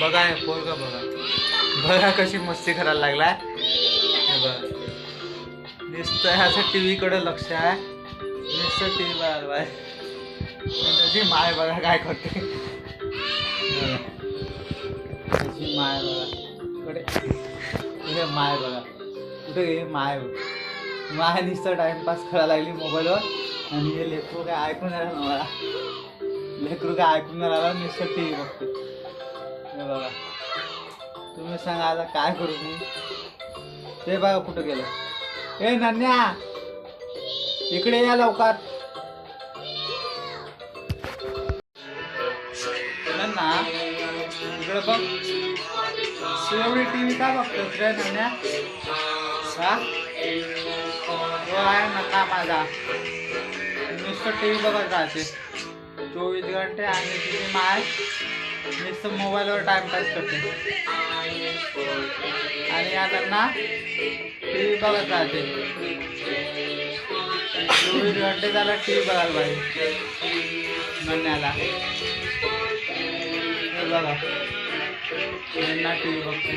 बघा हे पोरगा बघा बघा कशी मस्ती करायला लागलाय. नुसतं ह्याचं टीव्ही कडे लक्ष आहे. नुसतं टीव्ही बघायला त्याची माय बघा काय करते. त्याची माय बघा कुठे माय बघा कुठे गे माय माय नुसतं टाइमपास करायला लागली मोबाईलवर. आणि हे लेकरू काय ऐकून राहिला मला. लेकरू काय ऐकून राहिला नुसतं टीव्ही बघते. हे बघा तुम्ही सांगा आता काय करू मी. ते बघा कुठं गेलं. ए नन्या इकडे या लवकर. नन्ना इकडे बघ. एवढी टीव्ही का बघतोस रे नन्या. हा आहे नका माझा नुसतं टीव्ही बघत राहते 24 घंटे. आणि तिची माय नुसतं मोबाईलवर टाइमपास करते. आणि या त्यांना टीव्ही बघत राहते 24 घंटे. त्याला टीव्ही बघायला पाहिजे म्हणण्याला. हे बघा त्यांना टीव्ही बघते.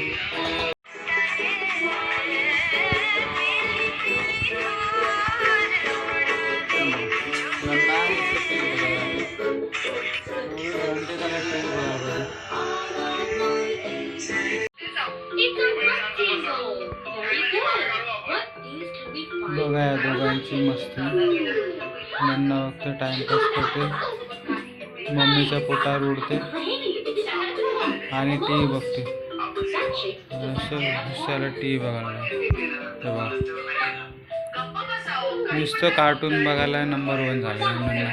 बघा या दोघांची मस्ती. नन्ना फक्त टाइमपास करते. मम्मीच्या पोटावर उडते आणि टीव्ही बघते. हुशाला टीव्ही बघायला. बघा नुसतं कार्टून बघायला नंबर 1 झाले नन्ना.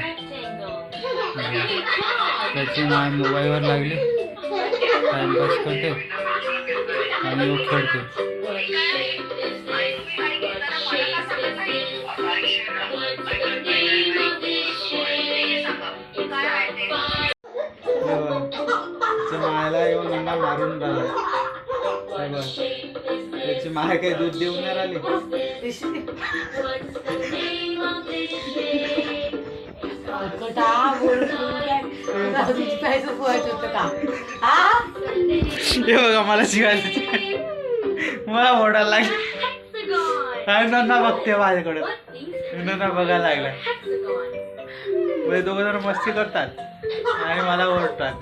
त्याची माय मोबाईलवर लागली टाइमपास करते आणि मग खेळते. मायला येऊन नन्ना मारून राहिला. त्याची माय काही दूध देऊन नाही राहिली. हे बघा मला शिकायचं मला ओढायला लागलं. नन्ना बघते माझ्याकडे. नन्ना बघायला लागला. दोघं जण मस्ती करतात आणि मला ओरडतात.